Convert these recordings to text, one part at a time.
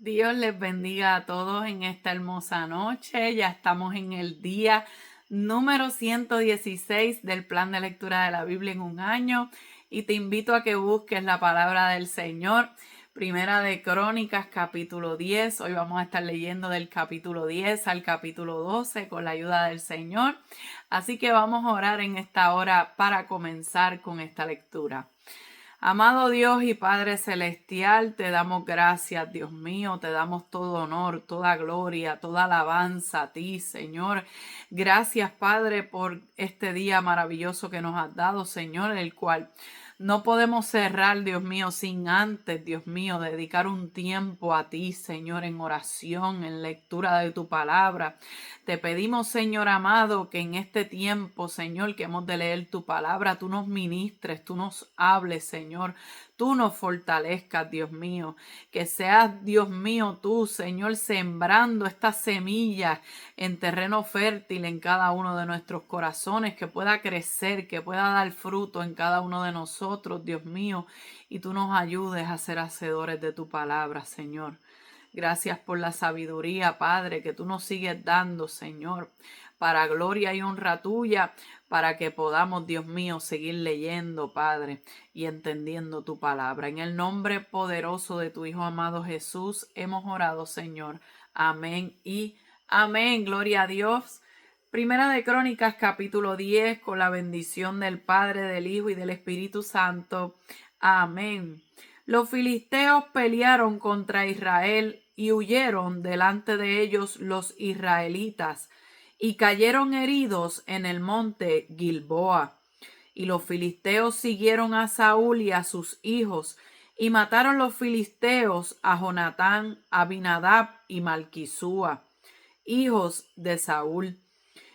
Dios les bendiga a todos en esta hermosa noche. Ya estamos en el día número 116 del plan de lectura de la Biblia en un año y te invito a que busques la palabra del Señor. Primera de Crónicas, capítulo 10. Hoy vamos a estar leyendo del capítulo 10 al capítulo 12 con la ayuda del Señor. Así que vamos a orar en esta hora para comenzar con esta lectura. Amado Dios y Padre Celestial, te damos gracias, Dios mío, te damos todo honor, toda gloria, toda alabanza a ti, Señor. Gracias, Padre, por este día maravilloso que nos has dado, Señor, el cual no podemos cerrar, Dios mío, sin antes, Dios mío, dedicar un tiempo a ti, Señor, en oración, en lectura de tu palabra. Te pedimos, Señor amado, que en este tiempo, Señor, que hemos de leer tu palabra, tú nos ministres, tú nos hables, Señor, tú nos fortalezcas, Dios mío, que seas, Dios mío, tú, Señor, sembrando estas semillas en terreno fértil en cada uno de nuestros corazones, que pueda crecer, que pueda dar fruto en cada uno de nosotros, Dios mío, y tú nos ayudes a ser hacedores de tu palabra, Señor. Gracias por la sabiduría, Padre, que tú nos sigues dando, Señor, para gloria y honra tuya, para que podamos, Dios mío, seguir leyendo, Padre, y entendiendo tu palabra. En el nombre poderoso de tu Hijo amado Jesús, hemos orado, Señor. Amén y amén. Gloria a Dios. Primera de Crónicas, capítulo 10, con la bendición del Padre, del Hijo y del Espíritu Santo. Amén. Los filisteos pelearon contra Israel y huyeron delante de ellos los israelitas y cayeron heridos en el monte Gilboa. Y los filisteos siguieron a Saúl y a sus hijos y mataron los filisteos a Jonatán, Abinadab y Malquisúa, hijos de Saúl.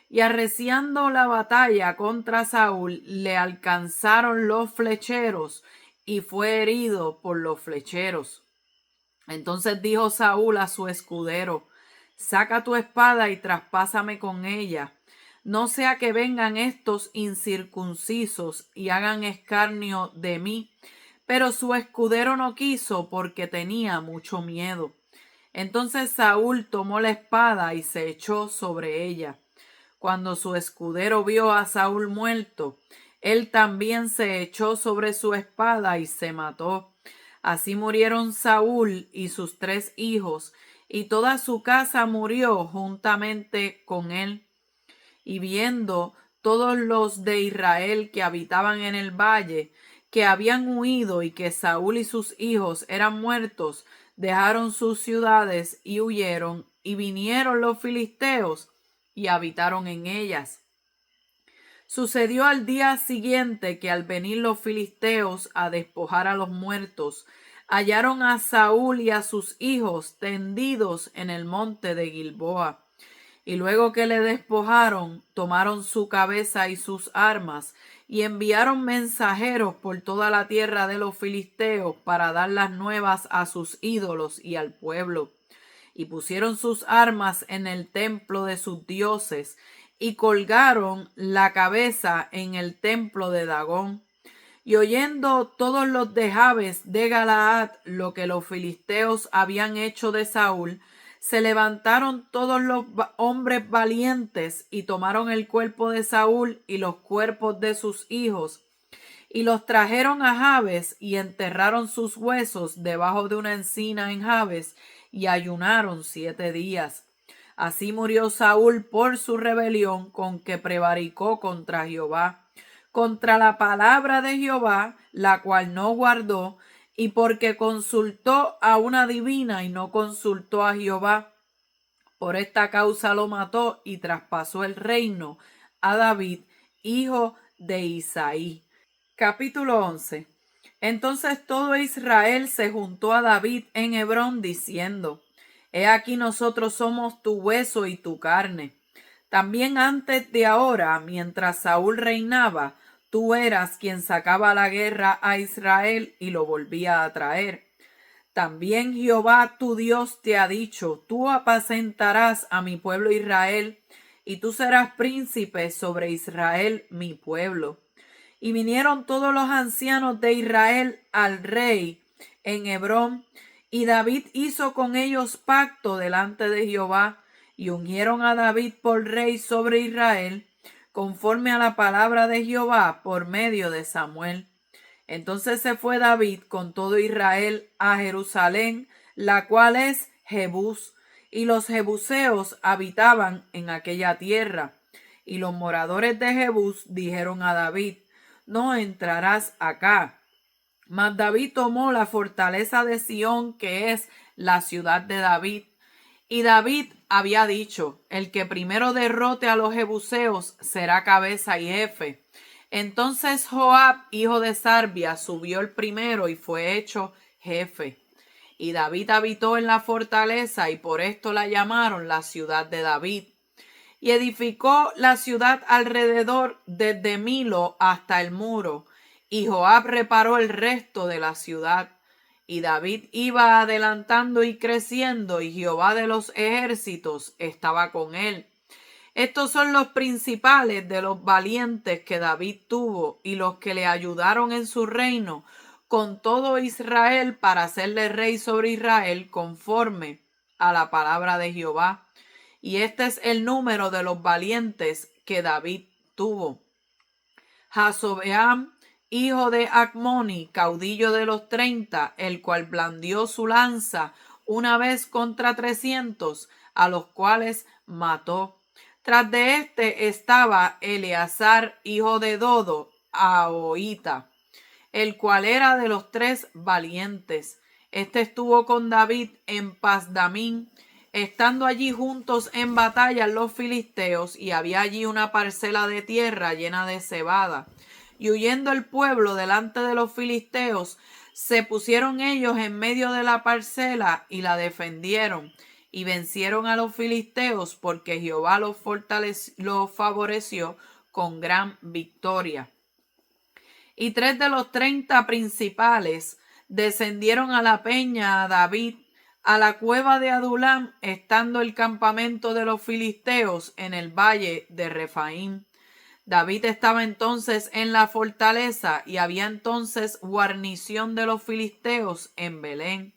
Y arreciando la batalla contra Saúl, le alcanzaron los flecheros y fue herido por los flecheros. Entonces dijo Saúl a su escudero: saca tu espada y traspásame con ella, no sea que vengan estos incircuncisos y hagan escarnio de mí. Pero su escudero no quiso, porque tenía mucho miedo. Entonces Saúl tomó la espada y se echó sobre ella. Cuando su escudero vio a Saúl muerto, él también se echó sobre su espada y se mató. Así murieron Saúl y sus 3 hijos, y toda su casa murió juntamente con él. Y viendo todos los de Israel que habitaban en el valle, que habían huido y que Saúl y sus hijos eran muertos, dejaron sus ciudades y huyeron, y vinieron los filisteos y habitaron en ellas. Sucedió al día siguiente que al venir los filisteos a despojar a los muertos, hallaron a Saúl y a sus hijos tendidos en el monte de Gilboa. Y luego que le despojaron, tomaron su cabeza y sus armas, y enviaron mensajeros por toda la tierra de los filisteos para dar las nuevas a sus ídolos y al pueblo. Y pusieron sus armas en el templo de sus dioses, y colgaron la cabeza en el templo de Dagón. Y oyendo todos los de Jabes de Galaad lo que los filisteos habían hecho de Saúl, se levantaron todos los hombres valientes y tomaron el cuerpo de Saúl y los cuerpos de sus hijos y los trajeron a Jabes y enterraron sus huesos debajo de una encina en Jabes y ayunaron 7 días. Así murió Saúl por su rebelión con que prevaricó contra Jehová, contra la palabra de Jehová, la cual no guardó, y porque consultó a una divina y no consultó a Jehová. Por esta causa lo mató y traspasó el reino a David, hijo de Isaí. Capítulo 11. Entonces todo Israel se juntó a David en Hebrón diciendo: He aquí nosotros somos tu hueso y tu carne. También antes de ahora, mientras Saúl reinaba, tú eras quien sacaba la guerra a Israel y lo volvía a traer. También Jehová tu Dios te ha dicho: tú apacentarás a mi pueblo Israel, y tú serás príncipe sobre Israel mi pueblo. Y vinieron todos los ancianos de Israel al rey en Hebrón, Y David hizo con ellos pacto delante de Jehová, y ungieron a David por rey sobre Israel, conforme a la palabra de Jehová por medio de Samuel. Entonces se fue David con todo Israel a Jerusalén, la cual es Jebús, y los jebuseos habitaban en aquella tierra. Y los moradores de Jebús dijeron a David: no entrarás acá. Mas David tomó la fortaleza de Sión, que es la ciudad de David. Y David había dicho: el que primero derrote a los jebuseos será cabeza y jefe. Entonces Joab, hijo de Sarbia, subió el primero y fue hecho jefe. Y David habitó en la fortaleza, y por esto la llamaron la ciudad de David. Y edificó la ciudad alrededor desde Milo hasta el muro, y Joab reparó el resto de la ciudad. Y David iba adelantando y creciendo, y Jehová de los ejércitos estaba con él. Estos son los principales de los valientes que David tuvo, y los que le ayudaron en su reino, con todo Israel, para hacerle rey sobre Israel, conforme a la palabra de Jehová. Y este es el número de los valientes que David tuvo: Jasobeam, hijo de Acmoni, caudillo de los 30, el cual blandió su lanza una vez contra 300, a los cuales mató. Tras de este estaba Eleazar, hijo de Dodo, ahoita, el cual era de los 3 valientes. Este estuvo con David en Pasdamín, estando allí juntos en batalla los filisteos, y había allí una parcela de tierra llena de cebada. Y huyendo el pueblo delante de los filisteos, se pusieron ellos en medio de la parcela y la defendieron, y vencieron a los filisteos, porque Jehová los favoreció con gran victoria. Y 3 de los 30 principales descendieron a la peña a David, a la cueva de Adulam, estando el campamento de los filisteos en el valle de Refaim. David estaba entonces en la fortaleza, y había entonces guarnición de los filisteos en Belén.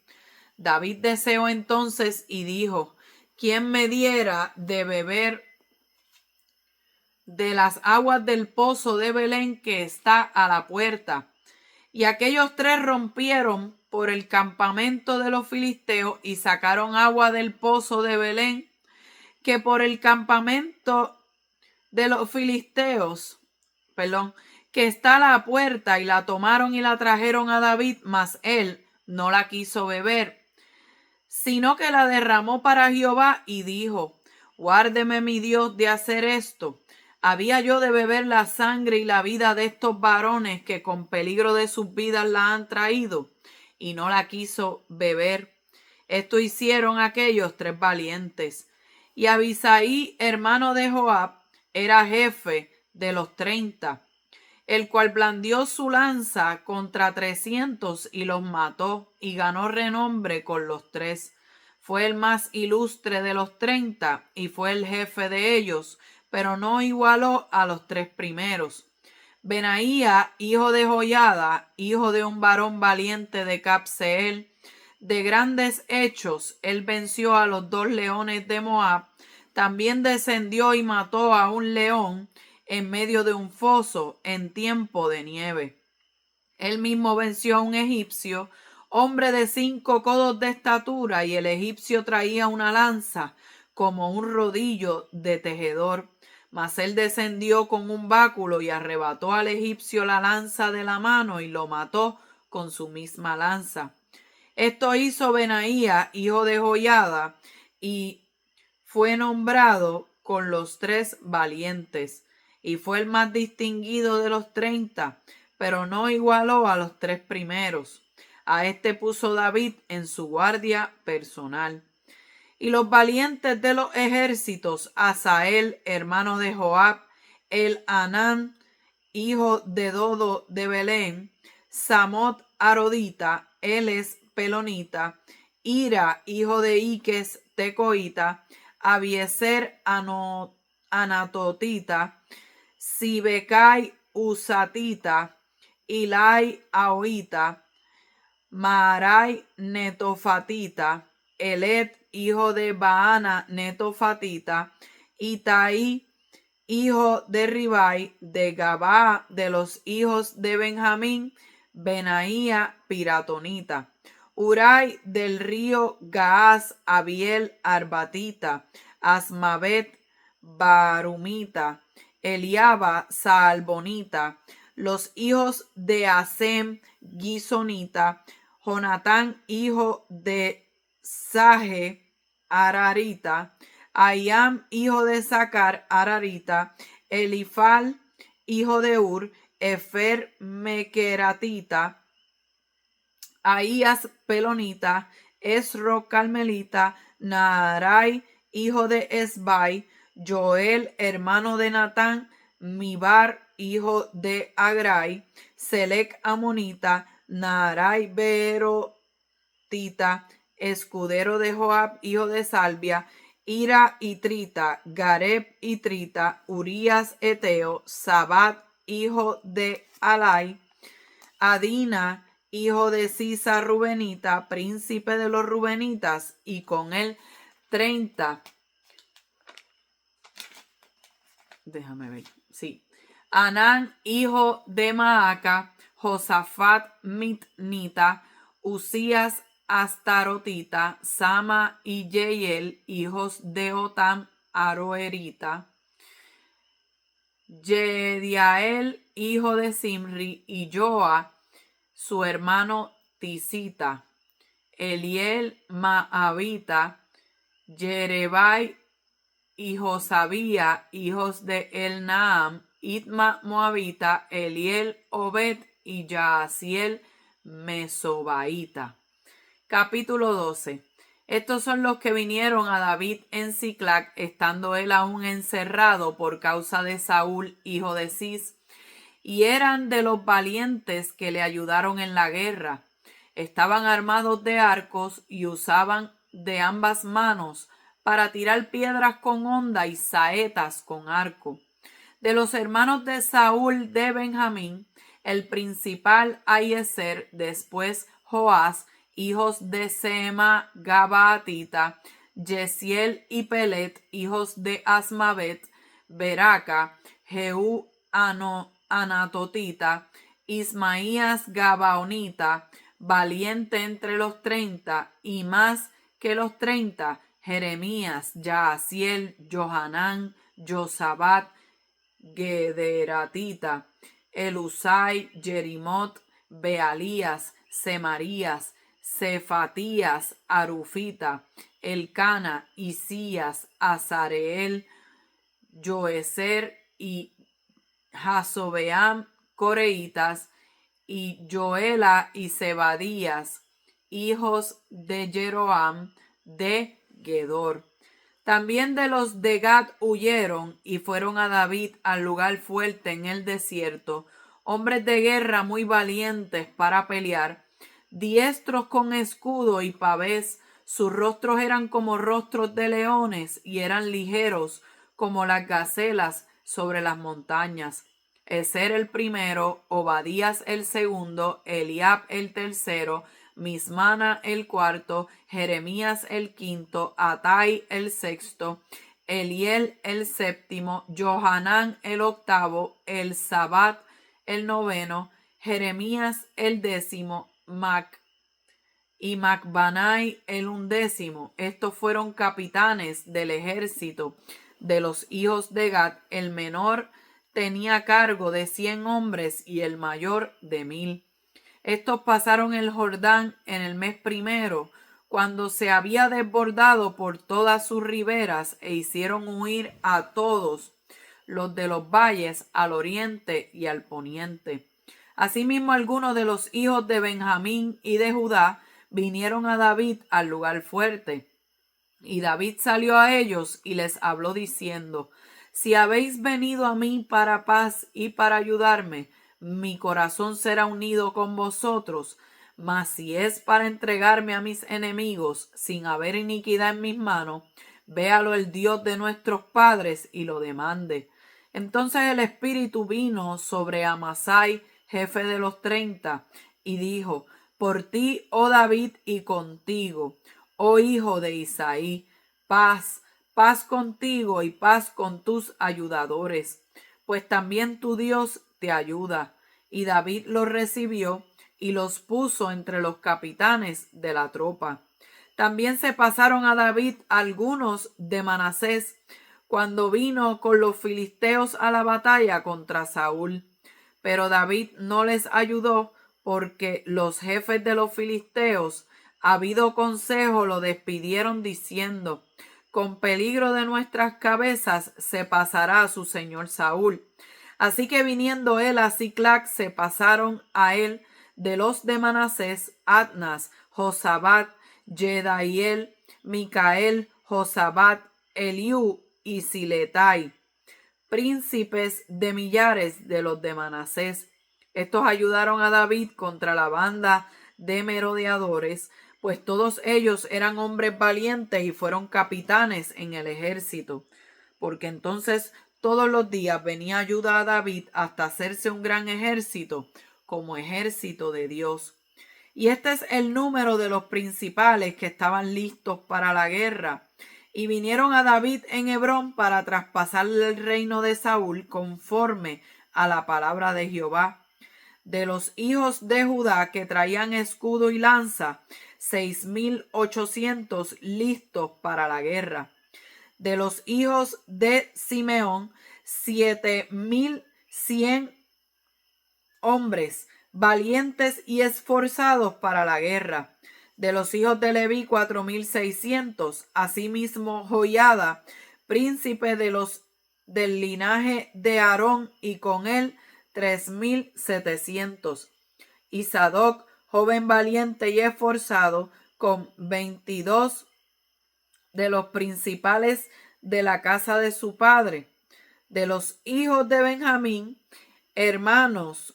David deseó entonces y dijo: ¿quién me diera de beber de las aguas del pozo de Belén que está a la puerta? Y aquellos 3 rompieron por el campamento de los filisteos y sacaron agua del pozo de Belén, que por el campamento de los filisteos, que está a la puerta, y la tomaron y la trajeron a David, mas él no la quiso beber, sino que la derramó para Jehová, y dijo: guárdeme mi Dios de hacer esto. ¿Había yo de beber la sangre y la vida de estos varones que con peligro de sus vidas la han traído? Y no la quiso beber. Esto hicieron aquellos 3 valientes. Y Abisai, hermano de Joab, era jefe de los 30, el cual blandió su lanza contra 300 y los mató, y ganó renombre con los 3. Fue el más ilustre de los 30 y fue el jefe de ellos, pero no igualó a los 3 primeros. Benaía, hijo de Joiada, hijo de un varón valiente de Capseel, de grandes hechos, él venció a los 2 leones de Moab. También descendió y mató a un león en medio de un foso en tiempo de nieve. Él mismo venció a un egipcio, hombre de 5 codos de estatura, y el egipcio traía una lanza como un rodillo de tejedor. Mas él descendió con un báculo y arrebató al egipcio la lanza de la mano y lo mató con su misma lanza. Esto hizo Benaía, hijo de Joiada, y fue nombrado con los 3 valientes, y fue el más distinguido de los 30, pero no igualó a los 3 primeros. A este puso David en su guardia personal. Y los valientes de los ejércitos: Asael, hermano de Joab, el Anán, hijo de Dodo de Belén, Samot Arodita, él es pelonita, Ira, hijo de Iques tecoita, Abieser anatotita, Sibecai usatita, Ilai ahoita, Maarai netofatita, Elet, hijo de Baana netofatita, Itai, hijo de Ribai, de Gabá, de los hijos de Benjamín, Benaía, piratonita, Urai del río Gaas, Abiel, arbatita, Asmavet, barumita, Eliaba, saalbonita, los hijos de Asem, gisonita, Jonatán, hijo de Saje, ararita, Ayam, hijo de Sacar, ararita, Elifal, hijo de Ur, Efer, mequeratita, Ahías, pelonita, Esro, carmelita, Naarai, hijo de Esbai, Joel, hermano de Natán, Mibar, hijo de Agrai, Selec, amonita, Naarai, beerotita, escudero de Joab, hijo de Salvia, Ira y Trita, Gareb y Trita, Urías eteo, Sabat, hijo de Alai, Adina, hijo de Sisa Rubenita, príncipe de los Rubenitas, y con él 30. Déjame ver. Sí. Anán, hijo de Maaca, Josafat mitnita, Usías astarotita, Sama y Yeiel, hijos de Otam aroerita, Yediael, hijo de Simri, y Joa, su hermano Tisita, Eliel Maavita, Yerebai y Josabía, hijos de Elnaam, Itma Moabita, Eliel Obed y Yaasiel Mesobaita. Capítulo 12. Estos son los que vinieron a David en Siclac, estando él aún encerrado por causa de Saúl, hijo de Cis, y eran de los valientes que le ayudaron en la guerra. Estaban armados de arcos y usaban de ambas manos para tirar piedras con honda y saetas con arco. De los hermanos de Saúl de Benjamín, el principal Ahiezer, después Joás, hijos de Sema Gabaatita, Yesiel y Pelet, hijos de Asmavet, Beraca, Jehú Anatotita, Ismaías Gabaonita, valiente entre los 30, y más que los 30, Jeremías, Yaasiel, Johanán, Josabat, Gederatita, Elusai, Jerimot, Bealías, Semarías, Cefatías, Arufita, Elcana, Isías, Azareel, Joezer y Jasobeam, coreitas, y Joela y Zebadías, hijos de Jeroam de Gedor. También de los de Gad huyeron y fueron a David al lugar fuerte en el desierto, hombres de guerra muy valientes para pelear, diestros con escudo y pavés, sus rostros eran como rostros de leones y eran ligeros como las gacelas sobre las montañas. Ezer el primero, Obadías el segundo, Eliab el tercero, Mismana el cuarto, Jeremías el quinto, Atai el sexto, Eliel el séptimo, Johanán el octavo, el Sabat el noveno, Jeremías el décimo, y Macbanai el undécimo. Estos fueron capitanes del ejército de los hijos de Gad. El menor tenía cargo de 100 hombres y el mayor de 1000. Estos pasaron el Jordán en el mes primero, cuando se había desbordado por todas sus riberas, e hicieron huir a todos los de los valles al oriente y al poniente. Asimismo, algunos de los hijos de Benjamín y de Judá vinieron a David al lugar fuerte. Y David salió a ellos y les habló diciendo: si habéis venido a mí para paz y para ayudarme, mi corazón será unido con vosotros. Mas si es para entregarme a mis enemigos sin haber iniquidad en mis manos, véalo el Dios de nuestros padres y lo demande. Entonces el Espíritu vino sobre Amasai, jefe de los 30, y dijo: Por ti, oh David, y contigo, oh hijo de Isaí, paz, paz contigo y paz con tus ayudadores, pues también tu Dios te ayuda. Y David los recibió y los puso entre los capitanes de la tropa. También se pasaron a David algunos de Manasés cuando vino con los filisteos a la batalla contra Saúl. Pero David no les ayudó porque los jefes de los filisteos, habido consejo, lo despidieron diciendo: con peligro de nuestras cabezas se pasará a su señor Saúl. Así que viniendo él a Siclac, se pasaron a él de los de Manasés, Adnas, Josabat, Jedaiel, Micael, Josabat, Eliú y Siletai, príncipes de millares de los de Manasés. Estos ayudaron a David contra la banda de merodeadores, pues todos ellos eran hombres valientes y fueron capitanes en el ejército. Porque entonces todos los días venía ayuda a David hasta hacerse un gran ejército, como ejército de Dios. Y este es el número de los principales que estaban listos para la guerra. Y vinieron a David en Hebrón para traspasarle el reino de Saúl conforme a la palabra de Jehová. De los hijos de Judá que traían escudo y lanza, 6,800 listos para la guerra. De los hijos de Simeón, 7,100 hombres valientes y esforzados para la guerra. De los hijos de Leví, 4,600. Asimismo, Joiada, príncipe del linaje de Aarón, y con él 3,700. Y Sadoc, joven valiente y esforzado, con 22 de los principales de la casa de su padre. De los hijos de Benjamín, hermanos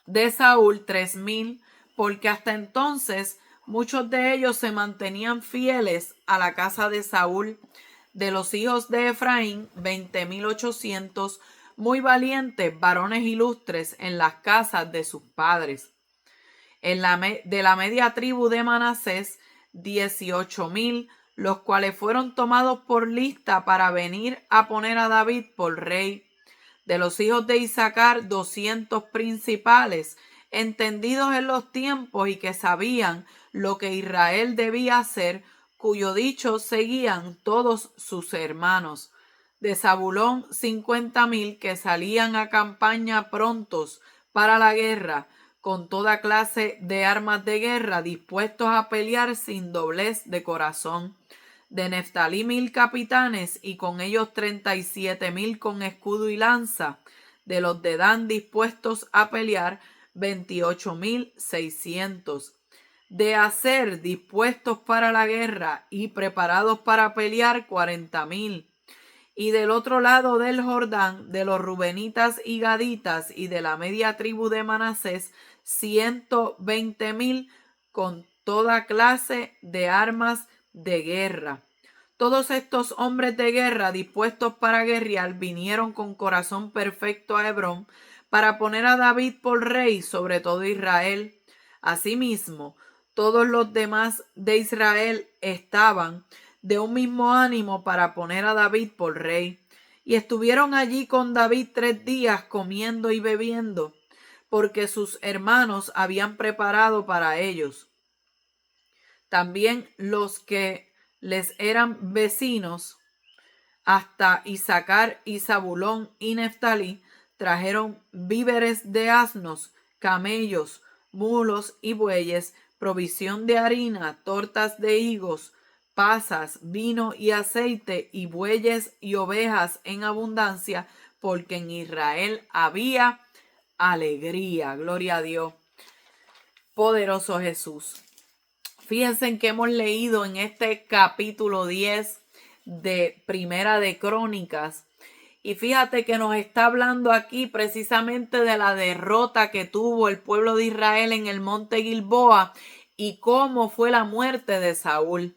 de Saúl, 3,000, porque hasta entonces muchos de ellos se mantenían fieles a la casa de Saúl. De los hijos de Efraín, 20,800, muy valientes, varones ilustres en las casas de sus padres. De la media tribu de Manasés, 18,000, los cuales fueron tomados por lista para venir a poner a David por rey. De los hijos de Isaacar, 200 principales, entendidos en los tiempos y que sabían lo que Israel debía hacer, cuyo dicho seguían todos sus hermanos. De Zabulón, 50,000 que salían a campaña prontos para la guerra, con toda clase de armas de guerra, dispuestos a pelear sin doblez de corazón. De Neftalí, 1,000 capitanes, y con ellos 37,000 con escudo y lanza. De los de Dan, dispuestos a pelear, 28,600. De Aser, dispuestos para la guerra y preparados para pelear, 40,000. Y del otro lado del Jordán, de los rubenitas y gaditas y de la media tribu de Manasés, 120,000 con toda clase de armas de guerra. Todos estos hombres de guerra dispuestos para guerrear vinieron con corazón perfecto a Hebrón para poner a David por rey sobre todo Israel. Asimismo, todos los demás de Israel estaban de un mismo ánimo para poner a David por rey. Y estuvieron allí con David 3 días comiendo y bebiendo, porque sus hermanos habían preparado para ellos. También los que les eran vecinos, hasta Isaacar y Zabulón y Neftalí, trajeron víveres de asnos, camellos, mulos y bueyes, provisión de harina, tortas de higos, pasas, vino y aceite, y bueyes y ovejas en abundancia, porque en Israel había alegría. Gloria a Dios. Poderoso Jesús. Fíjense que hemos leído en este capítulo 10 de Primera de Crónicas. Y fíjate que nos está hablando aquí precisamente de la derrota que tuvo el pueblo de Israel en el monte Gilboa y cómo fue la muerte de Saúl.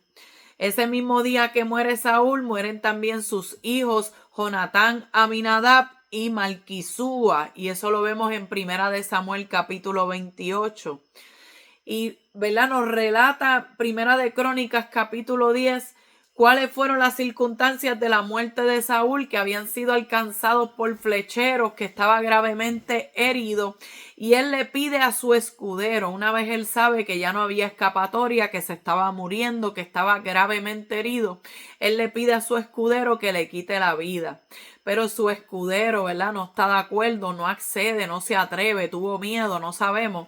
Ese mismo día que muere Saúl, mueren también sus hijos Jonatán, Aminadab y Malquisúa. Y eso lo vemos en Primera de Samuel capítulo 28. Y, ¿verdad? Nos relata Primera de Crónicas capítulo 10 cuáles fueron las circunstancias de la muerte de Saúl, que habían sido alcanzados por flecheros, que estaba gravemente herido, y él le pide a su escudero, una vez él sabe que ya no había escapatoria, que se estaba muriendo, que estaba gravemente herido, él le pide a su escudero que le quite la vida. Pero su escudero, ¿verdad? No está de acuerdo, no accede, no se atreve, tuvo miedo, no sabemos.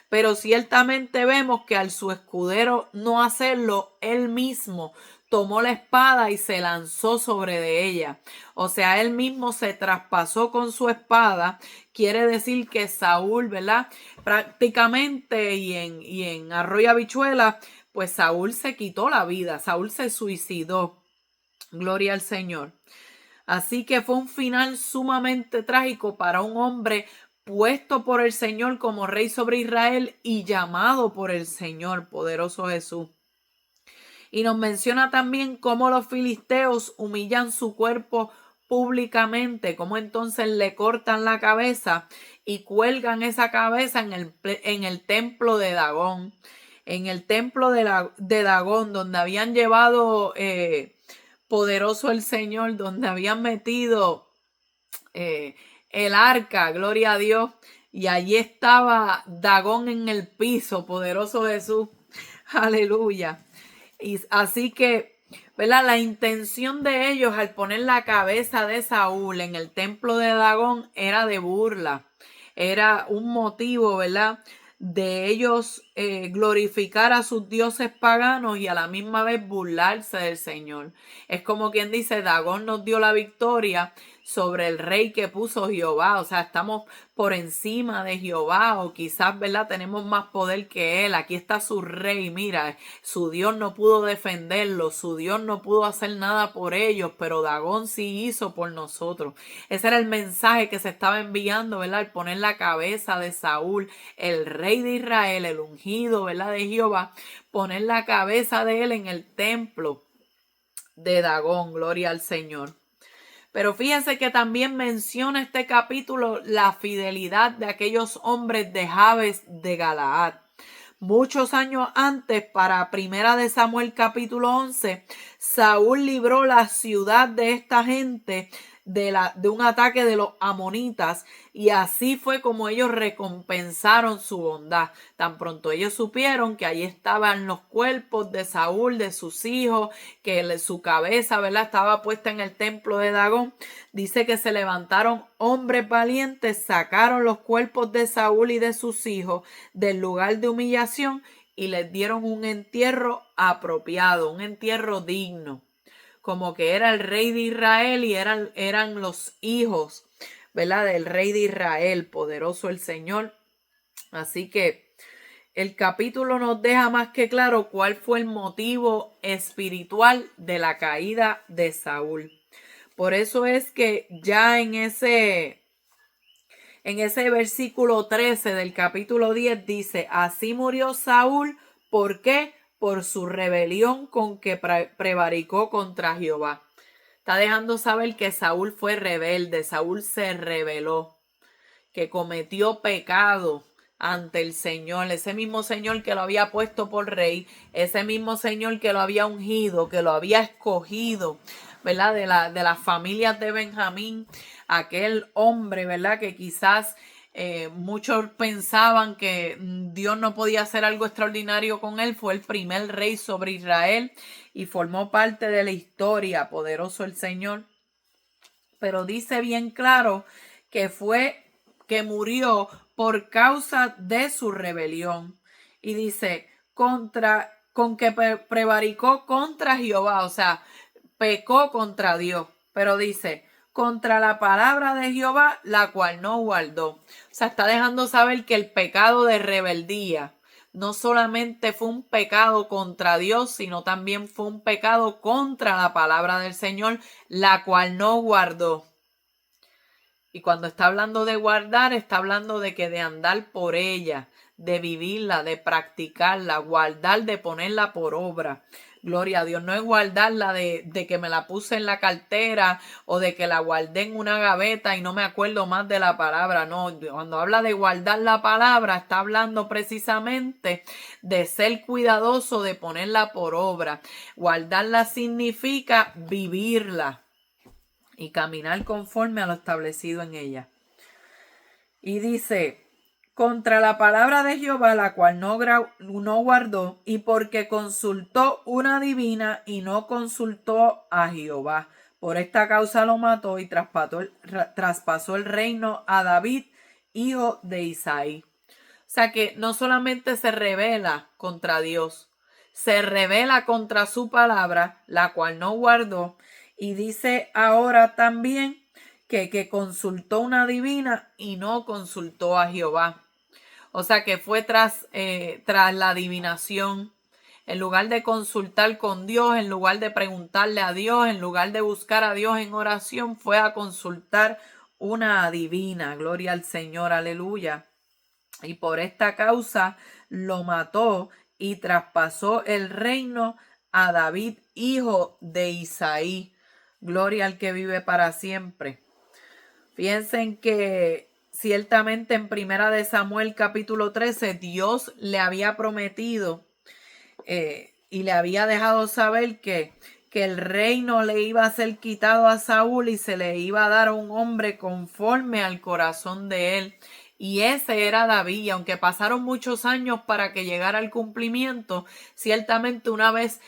Pero ciertamente vemos que al su escudero no hacerlo, él mismo tomó la espada y se lanzó sobre de ella. O sea, él mismo se traspasó con su espada. Quiere decir que Saúl, ¿verdad? Prácticamente y en Arroyo Habichuela, pues Saúl se quitó la vida. Saúl se suicidó. Gloria al Señor. Así que fue un final sumamente trágico para un hombre puesto por el Señor como rey sobre Israel y llamado por el Señor, poderoso Jesús. Y nos menciona también cómo los filisteos humillan su cuerpo públicamente, cómo entonces le cortan la cabeza y cuelgan esa cabeza en el templo de Dagón. En el templo de Dagón, donde habían llevado poderoso el Señor, donde habían metido el arca, gloria a Dios, y allí estaba Dagón en el piso, poderoso Jesús, aleluya. Y así que, ¿verdad? La intención de ellos al poner la cabeza de Saúl en el templo de Dagón era de burla, era un motivo, ¿verdad? De ellos glorificar a sus dioses paganos y a la misma vez burlarse del Señor. Es como quien dice, Dagón nos dio la victoria sobre el rey que puso Jehová. O sea, estamos por encima de Jehová, o quizás, ¿verdad? Tenemos más poder que él. Aquí está su rey, mira, su Dios no pudo defenderlo, su Dios no pudo hacer nada por ellos, pero Dagón sí hizo por nosotros. Ese era el mensaje que se estaba enviando, ¿verdad? Al poner la cabeza de Saúl, el rey de Israel, el ungido, ¿verdad? De Jehová, poner la cabeza de él en el templo de Dagón, gloria al Señor. Pero fíjense que también menciona este capítulo la fidelidad de aquellos hombres de Jabes de Galaad. Muchos años antes, para Primera de Samuel capítulo 11, Saúl libró la ciudad de esta gente de un ataque de los amonitas, y así fue como ellos recompensaron su bondad. Tan pronto ellos supieron que allí estaban los cuerpos de Saúl, de sus hijos, que su cabeza, ¿verdad?, estaba puesta en el templo de Dagón. Dice que se levantaron hombres valientes, sacaron los cuerpos de Saúl y de sus hijos del lugar de humillación y les dieron un entierro apropiado, un entierro digno, como que era el rey de Israel y eran los hijos, ¿verdad?, del rey de Israel, poderoso el Señor. Así que el capítulo nos deja más que claro cuál fue el motivo espiritual de la caída de Saúl. Por eso es que ya en ese versículo 13 del capítulo 10 dice: así murió Saúl, ¿por qué? Por su rebelión con que prevaricó contra Jehová. Está dejando saber que Saúl fue rebelde, Saúl se rebeló, que cometió pecado ante el Señor, ese mismo Señor que lo había puesto por rey, ese mismo Señor que lo había ungido, que lo había escogido, ¿verdad? De las familias de Benjamín, aquel hombre, ¿verdad?, que quizás muchos pensaban que Dios no podía hacer algo extraordinario con él. Fue el primer rey sobre Israel y formó parte de la historia, poderoso el Señor. Pero dice bien claro que murió por causa de su rebelión. Y dice, con que prevaricó contra Jehová, o sea, pecó contra Dios. Pero dice, contra la palabra de Jehová, la cual no guardó. O sea, está dejando saber que el pecado de rebeldía no solamente fue un pecado contra Dios, sino también fue un pecado contra la palabra del Señor, la cual no guardó. Y cuando está hablando de guardar, está hablando de andar por ella, de vivirla, de practicarla, guardar, de ponerla por obra. Gloria a Dios, no es guardarla de que me la puse en la cartera o de que la guardé en una gaveta y no me acuerdo más de la palabra. No, cuando habla de guardar la palabra, está hablando precisamente de ser cuidadoso, de ponerla por obra. Guardarla significa vivirla y caminar conforme a lo establecido en ella. Y dice, contra la palabra de Jehová, la cual no guardó, y porque consultó una divina y no consultó a Jehová. Por esta causa lo mató y traspasó el reino a David, hijo de Isaí. O sea que no solamente se rebela contra Dios, se rebela contra su palabra, la cual no guardó, y dice ahora también que consultó una divina y no consultó a Jehová. O sea que fue tras la adivinación. En lugar de consultar con Dios, en lugar de preguntarle a Dios, en lugar de buscar a Dios en oración, fue a consultar una adivina. Gloria al Señor, aleluya. Y por esta causa lo mató y traspasó el reino a David, hijo de Isaí. Gloria al que vive para siempre. Fíjense que ciertamente en Primera de Samuel capítulo 13 Dios le había prometido y le había dejado saber que el reino le iba a ser quitado a Saúl y se le iba a dar a un hombre conforme al corazón de él. Y ese era David, y aunque pasaron muchos años para que llegara al cumplimiento, ciertamente una vez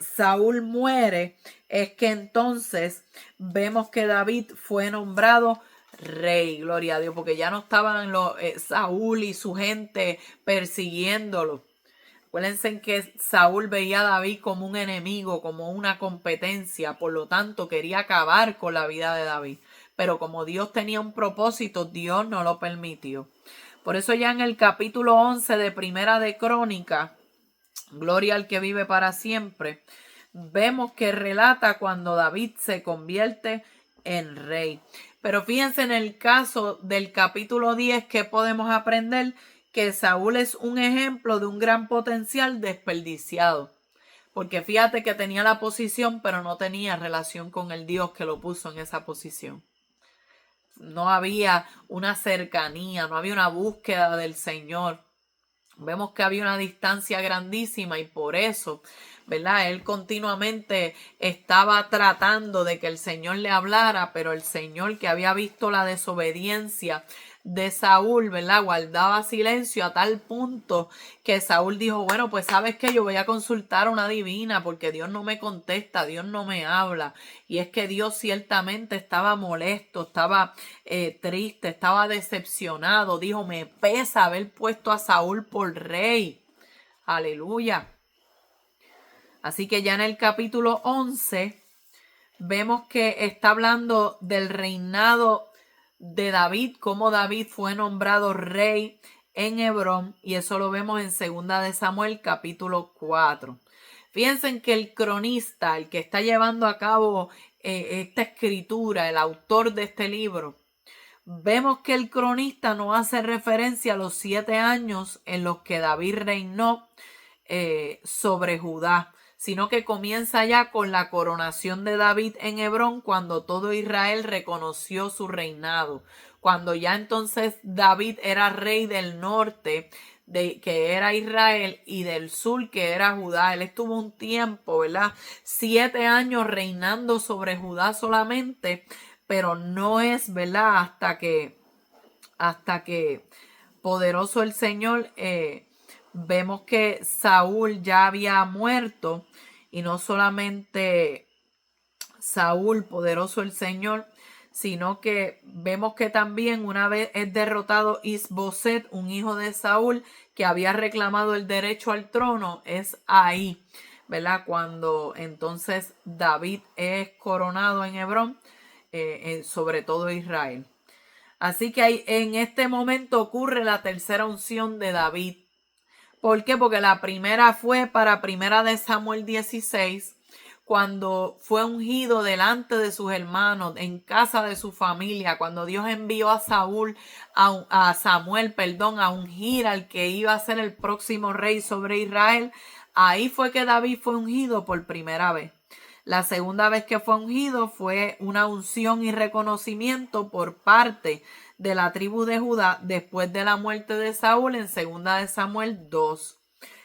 Saúl muere, es que entonces vemos que David fue nombrado rey, gloria a Dios, porque ya no estaban Saúl y su gente persiguiéndolo. Acuérdense que Saúl veía a David como un enemigo, como una competencia, por lo tanto quería acabar con la vida de David. Pero como Dios tenía un propósito, Dios no lo permitió. Por eso ya en el capítulo 11 de Primera de Crónica, gloria al que vive para siempre, vemos que relata cuando David se convierte en rey. Pero fíjense en el caso del capítulo 10 que podemos aprender que Saúl es un ejemplo de un gran potencial desperdiciado. Porque fíjate que tenía la posición, pero no tenía relación con el Dios que lo puso en esa posición. No había una cercanía, no había una búsqueda del Señor. Vemos que había una distancia grandísima y por eso, ¿verdad? Él continuamente estaba tratando de que el Señor le hablara, pero el Señor, que había visto la desobediencia de Saúl, ¿verdad? Guardaba silencio a tal punto que Saúl dijo, bueno, pues sabes que yo voy a consultar a una divina porque Dios no me contesta, Dios no me habla. Y es que Dios ciertamente estaba molesto, estaba triste, estaba decepcionado. Dijo, me pesa haber puesto a Saúl por rey. Aleluya. Así que ya en el capítulo 11 vemos que está hablando del reinado de David, cómo David fue nombrado rey en Hebrón, y eso lo vemos en 2 de Samuel capítulo 4. Fíjense que el cronista, el que está llevando a cabo esta escritura, el autor de este libro, vemos que el cronista no hace referencia a los 7 años en los que David reinó sobre Judá, sino que comienza ya con la coronación de David en Hebrón, cuando todo Israel reconoció su reinado, cuando ya entonces David era rey del norte, que era Israel, y del sur, que era Judá. Él estuvo un tiempo, ¿verdad? 7 años reinando sobre Judá solamente, pero no es, ¿verdad? Hasta que poderoso el Señor, vemos que Saúl ya había muerto, y no solamente Saúl, poderoso el Señor, sino que vemos que también una vez es derrotado Isboset, un hijo de Saúl que había reclamado el derecho al trono, es ahí, ¿verdad? Cuando entonces David es coronado en Hebrón, sobre todo Israel. Así que en este momento ocurre la tercera unción de David. ¿Por qué? Porque la primera fue para Primera de Samuel 16, cuando fue ungido delante de sus hermanos, en casa de su familia, cuando Dios envió a Samuel, a ungir al que iba a ser el próximo rey sobre Israel, ahí fue que David fue ungido por primera vez. La segunda vez que fue ungido fue una unción y reconocimiento por parte de la tribu de Judá después de la muerte de Saúl en 2 de Samuel 2.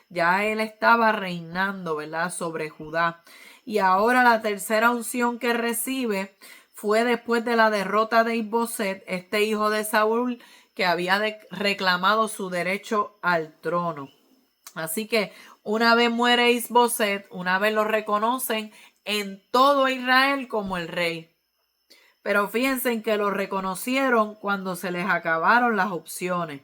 Ya él estaba reinando, ¿verdad?, sobre Judá. Y ahora la tercera unción que recibe fue después de la derrota de Isboset, este hijo de Saúl que había reclamado su derecho al trono. Así que una vez muere Isboset, una vez lo reconocen en todo Israel como el rey. Pero fíjense en que lo reconocieron cuando se les acabaron las opciones.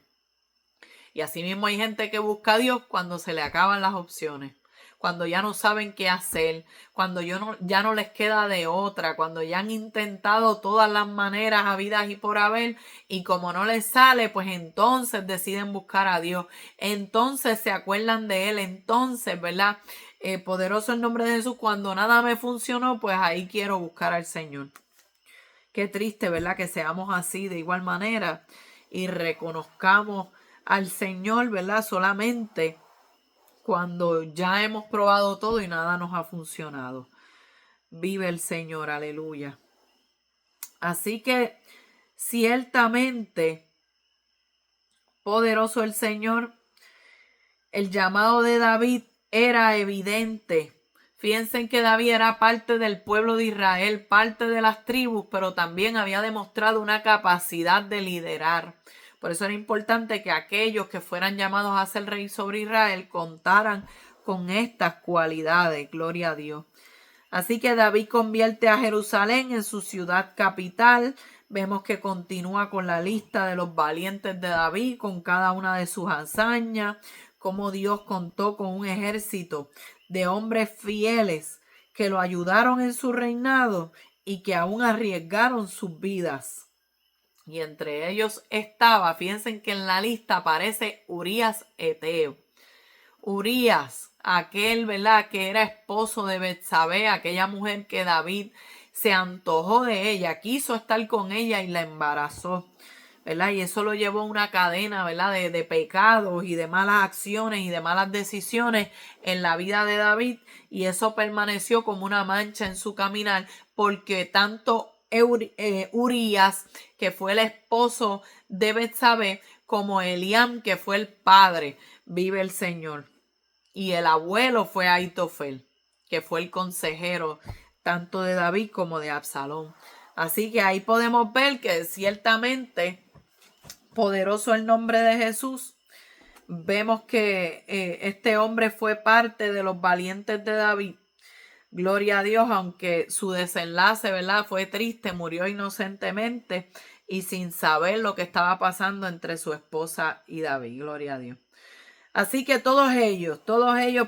Y así mismo hay gente que busca a Dios cuando se le acaban las opciones, cuando ya no saben qué hacer, cuando ya no les queda de otra, cuando ya han intentado todas las maneras habidas y por haber, y como no les sale, pues entonces deciden buscar a Dios, entonces se acuerdan de Él, entonces, ¿verdad? Poderoso el nombre de Jesús, cuando nada me funcionó, pues ahí quiero buscar al Señor. Qué triste, ¿verdad? Que seamos así de igual manera y reconozcamos al Señor, ¿verdad? Solamente cuando ya hemos probado todo y nada nos ha funcionado. Vive el Señor, aleluya. Así que ciertamente, poderoso el Señor, el llamado de David era evidente. Fíjense que David era parte del pueblo de Israel, parte de las tribus, pero también había demostrado una capacidad de liderar. Por eso era importante que aquellos que fueran llamados a ser rey sobre Israel contaran con estas cualidades. Gloria a Dios. Así que David convierte a Jerusalén en su ciudad capital. Vemos que continúa con la lista de los valientes de David, con cada una de sus hazañas, cómo Dios contó con un ejército de hombres fieles que lo ayudaron en su reinado y que aún arriesgaron sus vidas. Y entre ellos estaba, fíjense que en la lista aparece Urías Eteo. Urías, aquel, ¿verdad?, que era esposo de Betsabé, aquella mujer que David se antojó de ella, quiso estar con ella y la embarazó, ¿verdad? Y eso lo llevó a una cadena, ¿verdad?, de pecados y de malas acciones y de malas decisiones en la vida de David, y eso permaneció como una mancha en su caminar, porque tanto Urías, que fue el esposo de Betsabé, como Eliam, que fue el padre, vive el Señor. Y el abuelo fue Aitofel, que fue el consejero tanto de David como de Absalón. Así que ahí podemos ver que ciertamente, poderoso el nombre de Jesús, vemos que este hombre fue parte de los valientes de David. Gloria a Dios, aunque su desenlace, ¿verdad?, fue triste, murió inocentemente y sin saber lo que estaba pasando entre su esposa y David. Gloria a Dios. Así que todos ellos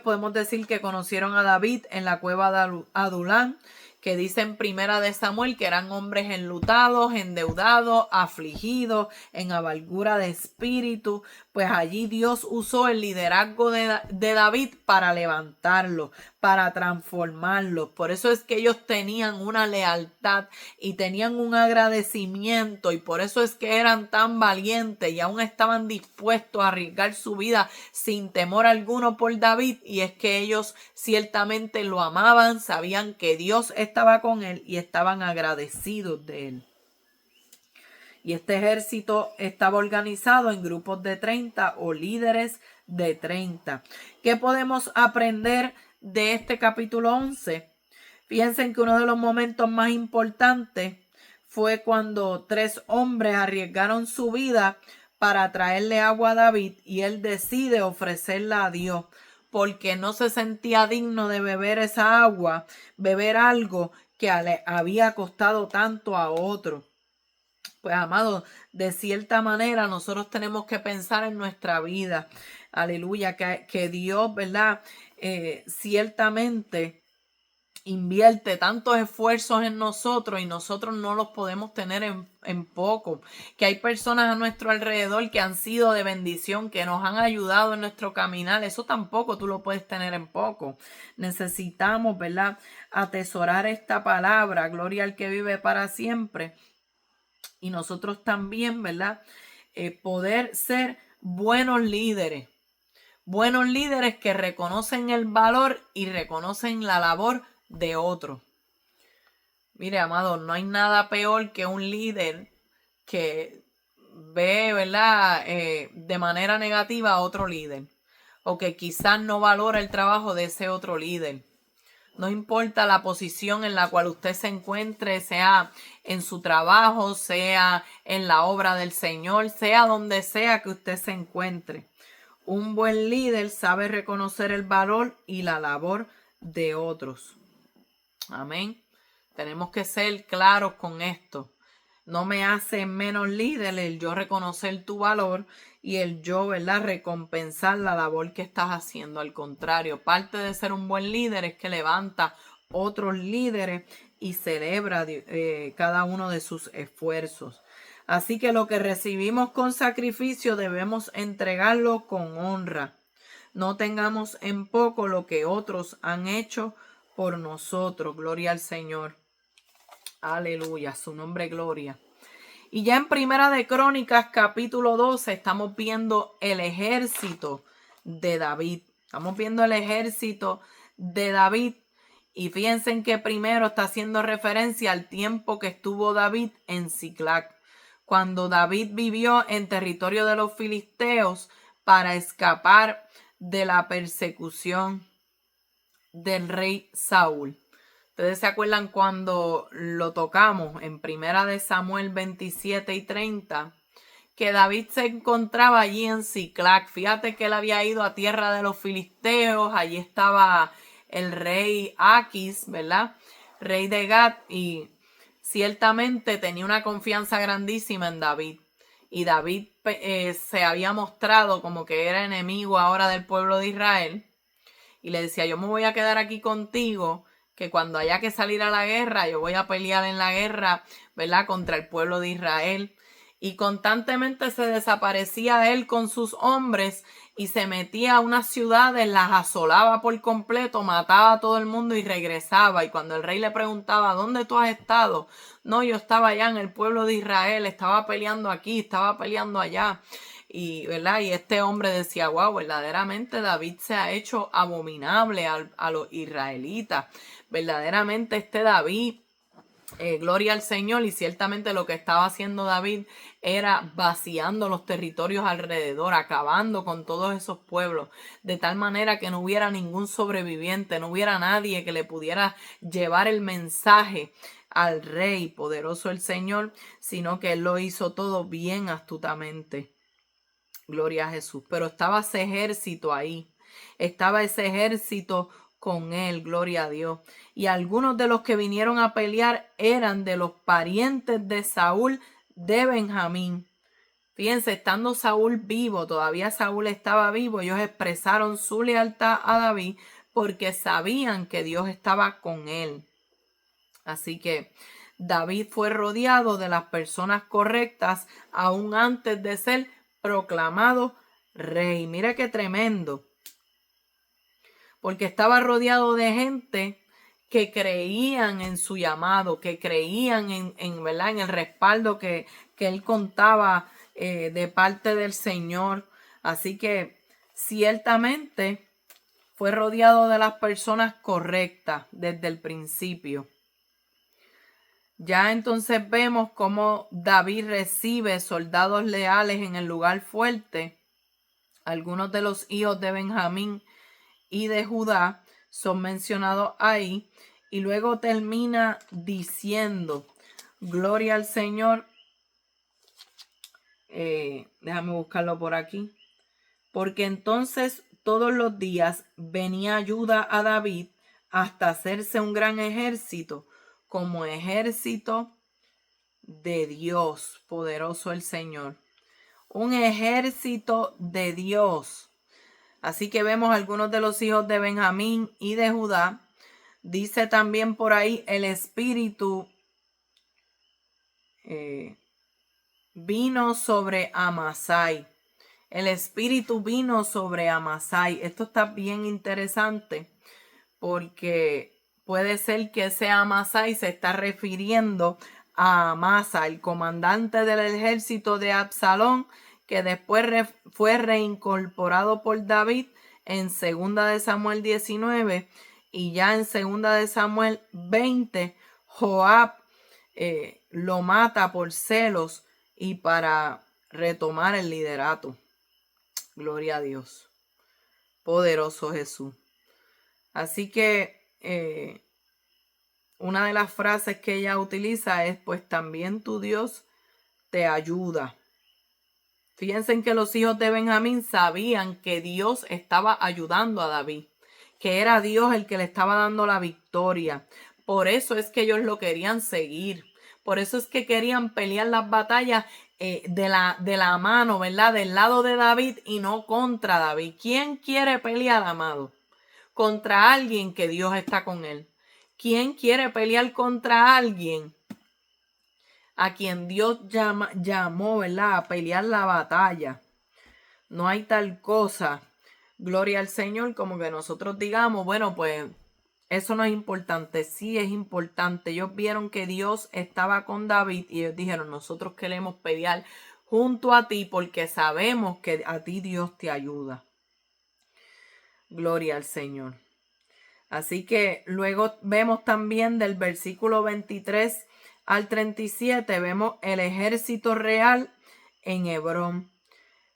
podemos decir que conocieron a David en la cueva de Adulán, que dice en 1 de Samuel que eran hombres enlutados, endeudados, afligidos, en amargura de espíritu. Pues allí Dios usó el liderazgo de David para levantarlo, para transformarlo. Por eso es que ellos tenían una lealtad y tenían un agradecimiento, y por eso es que eran tan valientes y aún estaban dispuestos a arriesgar su vida sin temor alguno por David. Y es que ellos ciertamente lo amaban, sabían que Dios estaba con él y estaban agradecidos de él. Y este ejército estaba organizado en grupos de 30 o líderes de 30. ¿Qué podemos aprender de este capítulo 11? Fíjense que uno de los momentos más importantes fue cuando 3 hombres arriesgaron su vida para traerle agua a David, y él decide ofrecerla a Dios porque no se sentía digno de beber esa agua, beber algo que le había costado tanto a otro. Pues, amados, de cierta manera nosotros tenemos que pensar en nuestra vida. Aleluya, que Dios, ¿verdad?, ciertamente invierte tantos esfuerzos en nosotros y nosotros no los podemos tener en poco. Que hay personas a nuestro alrededor que han sido de bendición, que nos han ayudado en nuestro caminar. Eso tampoco tú lo puedes tener en poco. Necesitamos, ¿verdad?, atesorar esta palabra. Gloria al que vive para siempre. Y nosotros también, ¿verdad?, poder ser buenos líderes. buenos líderes que reconocen el valor y reconocen la labor de otro. Mire, amado, no hay nada peor que un líder que ve, ¿verdad?, de manera negativa a otro líder, o que quizás no valora el trabajo de ese otro líder. No importa la posición en la cual usted se encuentre, sea en su trabajo, sea en la obra del Señor, sea donde sea que usted se encuentre. Un buen líder sabe reconocer el valor y la labor de otros. Amén. Tenemos que ser claros con esto. No me hace menos líder el yo reconocer tu valor y el yo, ¿verdad?, recompensar la labor que estás haciendo. Al contrario, parte de ser un buen líder es que levanta otros líderes y celebra cada uno de sus esfuerzos. Así que lo que recibimos con sacrificio debemos entregarlo con honra. No tengamos en poco lo que otros han hecho por nosotros. Gloria al Señor. Aleluya, su nombre gloria. Y ya en Primera de Crónicas, capítulo 12, estamos viendo el ejército de David. Estamos viendo el ejército de David. Y fíjense en que primero está haciendo referencia al tiempo que estuvo David en Siclac, cuando David vivió en territorio de los filisteos para escapar de la persecución del rey Saúl. Ustedes se acuerdan cuando lo tocamos en Primera de Samuel 27 y 30, que David se encontraba allí en Siclac. Fíjate que él había ido a tierra de los filisteos, allí estaba el rey Aquis, ¿verdad?, rey de Gat, y ciertamente tenía una confianza grandísima en David. Y David se había mostrado como que era enemigo ahora del pueblo de Israel. Y le decía, yo me voy a quedar aquí contigo, que cuando haya que salir a la guerra, yo voy a pelear en la guerra, ¿verdad?, contra el pueblo de Israel. Y constantemente se desaparecía él con sus hombres y se metía a unas ciudades, las asolaba por completo, mataba a todo el mundo y regresaba. Y cuando el rey le preguntaba, ¿dónde tú has estado? No, yo estaba allá en el pueblo de Israel, estaba peleando aquí, estaba peleando allá. Y, ¿verdad?, y este hombre decía, wow, verdaderamente David se ha hecho abominable a los israelitas. Verdaderamente este David, gloria al Señor, y ciertamente lo que estaba haciendo David era vaciando los territorios alrededor, acabando con todos esos pueblos, de tal manera que no hubiera ningún sobreviviente, no hubiera nadie que le pudiera llevar el mensaje al rey, poderoso el Señor, sino que él lo hizo todo bien astutamente. Gloria a Jesús. Pero estaba ese ejército ahí. Estaba ese ejército con él. Gloria a Dios. Y algunos de los que vinieron a pelear eran de los parientes de Saúl de Benjamín. Fíjense, estando Saúl vivo, todavía Saúl estaba vivo, ellos expresaron su lealtad a David porque sabían que Dios estaba con él. Así que David fue rodeado de las personas correctas aún antes de ser proclamado rey. Mira qué tremendo. Porque estaba rodeado de gente que creían en su llamado, que creían ¿verdad?, en el respaldo que él contaba de parte del Señor. Así que ciertamente fue rodeado de las personas correctas desde el principio. Ya entonces vemos cómo David recibe soldados leales en el lugar fuerte. Algunos de los hijos de Benjamín y de Judá son mencionados ahí. Y luego termina diciendo, gloria al Señor. Déjame buscarlo por aquí. Porque entonces todos los días venía ayuda a David hasta hacerse un gran ejército, como ejército de Dios, poderoso el Señor. Un ejército de Dios. Así que vemos algunos de los hijos de Benjamín y de Judá. Dice también por ahí, el espíritu vino sobre Amasai. El espíritu vino sobre Amasai. Esto está bien interesante porque puede ser que ese Amasai se está refiriendo a Amasa, el comandante del ejército de Absalón, que después fue reincorporado por David en 2 de Samuel 19 y ya en 2 de Samuel 20, Joab lo mata por celos y para retomar el liderato. Gloria a Dios. Poderoso Jesús. Así que una de las frases que ella utiliza es, pues también tu Dios te ayuda. Fíjense en que los hijos de Benjamín sabían que Dios estaba ayudando a David, que era Dios el que le estaba dando la victoria. Por eso es que ellos lo querían seguir. Por eso es que querían pelear las batallas de la mano, ¿verdad? Del lado de David y no contra David. ¿Quién quiere pelear, amado? Contra alguien que Dios está con él. ¿Quién quiere pelear contra alguien a quien Dios llamó, ¿verdad?, a pelear la batalla? No hay tal cosa, gloria al Señor, como que nosotros digamos, bueno, pues eso no es importante. Sí es importante. Ellos vieron que Dios estaba con David y ellos dijeron, nosotros queremos pelear junto a ti porque sabemos que a ti Dios te ayuda. Gloria al Señor. Así que luego vemos también del versículo 23 al 37, vemos el ejército real en Hebrón.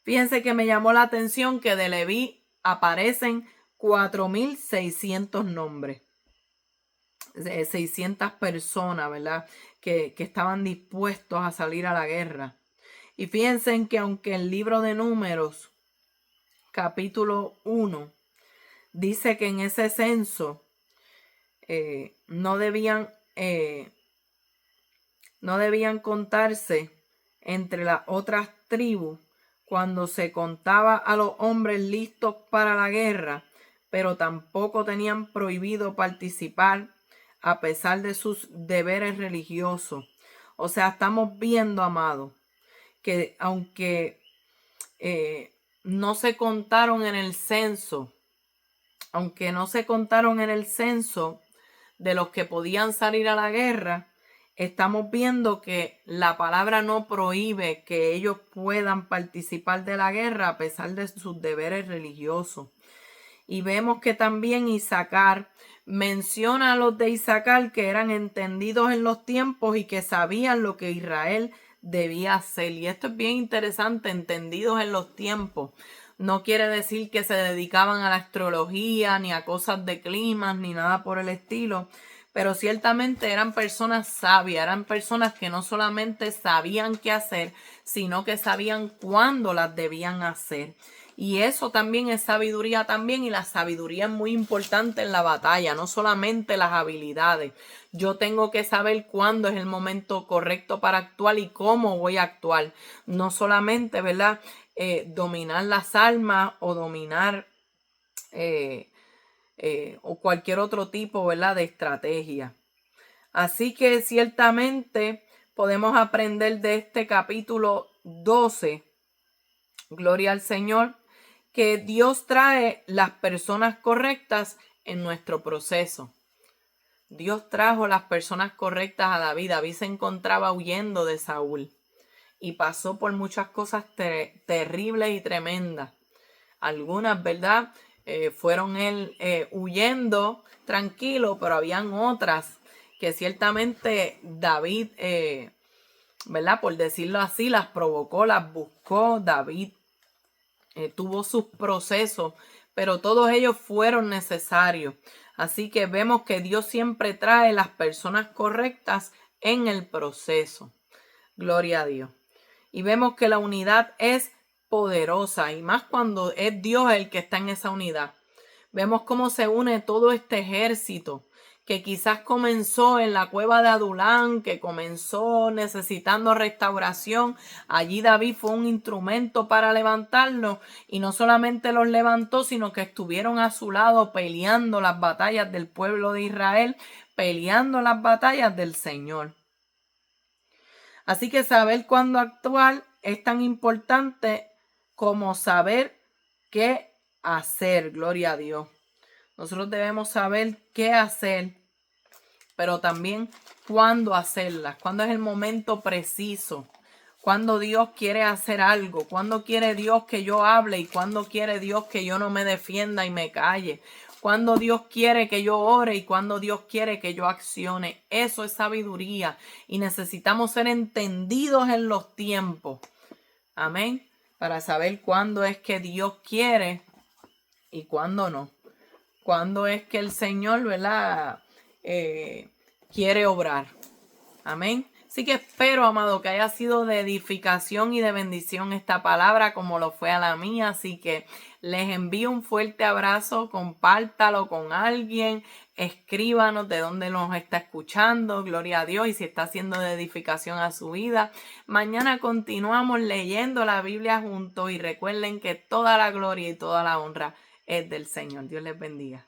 Fíjense que me llamó la atención que de Leví aparecen 4,600 nombres. 600 personas, ¿verdad? Que estaban dispuestos a salir a la guerra. Y fíjense en que aunque el libro de Números, capítulo 1, dice que en ese censo no debían contarse entre las otras tribus cuando se contaba a los hombres listos para la guerra, pero tampoco tenían prohibido participar a pesar de sus deberes religiosos. O sea, estamos viendo, amado, que aunque no se contaron en el censo, de los que podían salir a la guerra, estamos viendo que la palabra no prohíbe que ellos puedan participar de la guerra a pesar de sus deberes religiosos. Y vemos que también Isaacar menciona a los de Isaacar que eran entendidos en los tiempos y que sabían lo que Israel debía hacer. Y esto es bien interesante, entendidos en los tiempos. No quiere decir que se dedicaban a la astrología, ni a cosas de climas, ni nada por el estilo. Pero ciertamente eran personas sabias, eran personas que no solamente sabían qué hacer, sino que sabían cuándo las debían hacer. Y eso también es sabiduría también, y la sabiduría es muy importante en la batalla, no solamente las habilidades. Yo tengo que saber cuándo es el momento correcto para actuar y cómo voy a actuar. No solamente, ¿verdad?, dominar las armas o dominar o cualquier otro tipo, ¿verdad?, de estrategia. Así que ciertamente podemos aprender de este capítulo 12, gloria al Señor, que Dios trae las personas correctas en nuestro proceso. Dios trajo las personas correctas a David. David se encontraba huyendo de Saúl y pasó por muchas cosas terribles y tremendas. Algunas, ¿verdad?, fueron él huyendo tranquilo, pero habían otras que ciertamente David, ¿verdad?, por decirlo así, las provocó, las buscó. David tuvo sus procesos, pero todos ellos fueron necesarios. Así que vemos que Dios siempre trae las personas correctas en el proceso. Gloria a Dios. Y vemos que la unidad es poderosa, y más cuando es Dios el que está en esa unidad. Vemos cómo se une todo este ejército que quizás comenzó en la cueva de Adulán, que comenzó necesitando restauración. Allí David fue un instrumento para levantarlo, y no solamente los levantó, sino que estuvieron a su lado peleando las batallas del pueblo de Israel, peleando las batallas del Señor. Así que saber cuándo actuar es tan importante como saber qué hacer. Gloria a Dios. Nosotros debemos saber qué hacer, pero también cuándo hacerlas, cuándo es el momento preciso, Cuando Dios quiere hacer algo, cuando quiere Dios que yo hable y cuando quiere Dios que yo no me defienda y me calle. Cuando Dios quiere que yo ore y cuando Dios quiere que yo accione. Eso es sabiduría y necesitamos ser entendidos en los tiempos. Amén. Para saber cuándo es que Dios quiere y cuándo no. Cuándo es que el Señor, ¿verdad? Quiere obrar. Amén. Así que espero, amado, que haya sido de edificación y de bendición esta palabra como lo fue a la mía. Así que les envío un fuerte abrazo, compártalo con alguien, escríbanos de dónde nos está escuchando, gloria a Dios, y si está haciendo de edificación a su vida. Mañana continuamos leyendo la Biblia juntos y recuerden que toda la gloria y toda la honra es del Señor. Dios les bendiga.